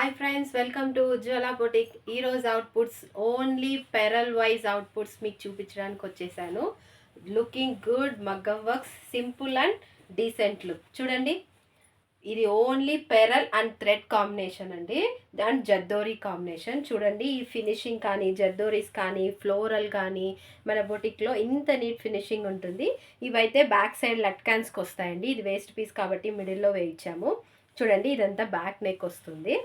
Hi friends, welcome to Ujwala boutique. ఈరోజు outputs only pearl wise outputs మీకు చూపించడానికి వచ్చేసాను. Looking good maggam works, simple and decent look. చూడండి, ఇది only pearl and thread combination అండి, and zardosi combination. చూడండి, ఈ ఫినిషింగ్ కానీ జద్దోరీస్ కానీ ఫ్లోరల్ కానీ మన బొటిక్లో ఇంత నీట్ ఫినిషింగ్ ఉంటుంది. ఇవైతే బ్యాక్ సైడ్ లట్కాన్స్కి వస్తాయండి. ఇది వేస్ట్ పీస్ కాబట్టి మిడిల్లో వేయించాము. చూడండి, ఇదంతా బ్యాక్ నెక్ వస్తుంది.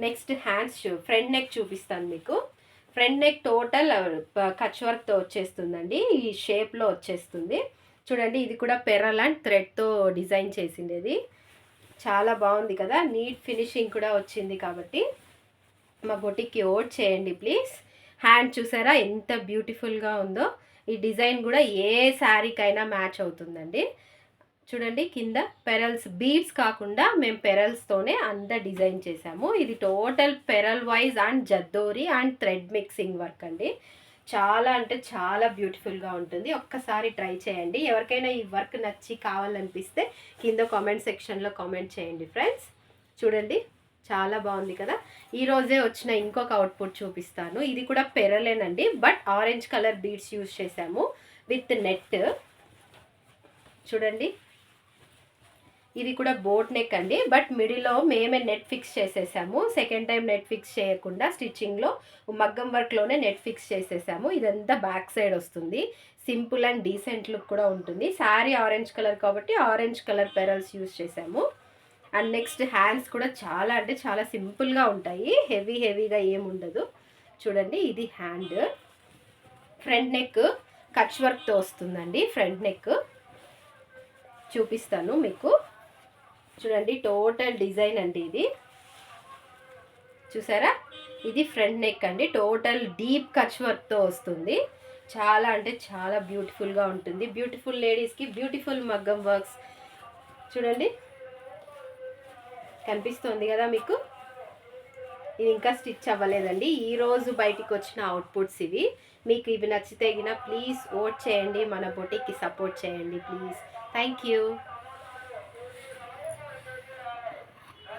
నెక్స్ట్ హ్యాండ్స్ ఫ్రంట్ నెక్ చూపిస్తాను మీకు. ఫ్రంట్ నెక్ టోటల్ కచ్ వర్క్తో వచ్చేస్తుందండి, ఈ షేప్లో వచ్చేస్తుంది. చూడండి, ఇది కూడా పెరల్ అండ్ థ్రెడ్తో డిజైన్ చేసిండేది. చాలా బాగుంది కదా, నీట్ ఫినిషింగ్ కూడా వచ్చింది. కాబట్టి మా బొటిక్కి ఓట్ చేయండి ప్లీజ్. హ్యాండ్ చూసారా ఎంత బ్యూటిఫుల్గా ఉందో. ఈ డిజైన్ కూడా ఏ శారీకైనా మ్యాచ్ అవుతుందండి. చూడండి, కింద పెరల్స్ బీడ్స్ కాకుండా మేము పెరల్స్తోనే అంతా డిజైన్ చేసాము. ఇది total pearl wise and zardosi and thread mixing work అండి. చాలా అంటే చాలా బ్యూటిఫుల్గా ఉంటుంది. ఒక్కసారి ట్రై చేయండి. ఎవరికైనా ఈ వర్క్ నచ్చి కావాలనిపిస్తే కింద కామెంట్ సెక్షన్లో కామెంట్ చేయండి ఫ్రెండ్స్. చూడండి, చాలా బాగుంది కదా. ఈరోజే వచ్చిన ఇంకొక అవుట్పుట్ చూపిస్తాను. ఇది కూడా పెరలేనండి, but orange colour beads use చేసాము విత్ నెట్. చూడండి, ఇది కూడా బోట్ నెక్ అండి, బట్ మిడిల్లో మేమే నెట్ ఫిక్స్ చేసేసాము. సెకండ్ టైం నెట్ ఫిక్స్ చేయకుండా స్టిచ్చింగ్లో మగ్గం వర్క్లోనే నెట్ ఫిక్స్ చేసేసాము. ఇదంతా బ్యాక్ సైడ్ వస్తుంది. సింపుల్ అండ్ డీసెంట్ లుక్ కూడా ఉంటుంది. శారీ ఆరెంజ్ కలర్ కాబట్టి ఆరెంజ్ కలర్ పెరల్స్ యూజ్ చేసాము. అండ్ నెక్స్ట్ హ్యాండ్స్ కూడా చాలా అంటే చాలా సింపుల్గా ఉంటాయి, హెవీగా ఏముండదు. చూడండి, ఇది హ్యాండ్. ఫ్రంట్ నెక్ కచ్ వర్క్తో వస్తుందండి. ఫ్రంట్ నెక్ చూపిస్తాను మీకు. చూడండి, టోటల్ డిజైన్ అండి ఇది. చూసారా, ఇది ఫ్రంట్ నెక్ అండి. టోటల్ డీప్ కచ్ వర్క్తో వస్తుంది. చాలా అంటే చాలా బ్యూటిఫుల్గా ఉంటుంది. బ్యూటిఫుల్ లేడీస్కి బ్యూటిఫుల్ మగ్గం వర్క్స్. చూడండి, కనిపిస్తుంది కదా మీకు. ఇది ఇంకా స్టిచ్ అవ్వలేదండి. ఈరోజు బయటికి వచ్చిన అవుట్పుట్స్ ఇవి. మీకు ఇవి నచ్చితే గిన ప్లీజ్ ఓట్ చేయండి, మన బొటిక్కి సపోర్ట్ చేయండి ప్లీజ్. Thank you.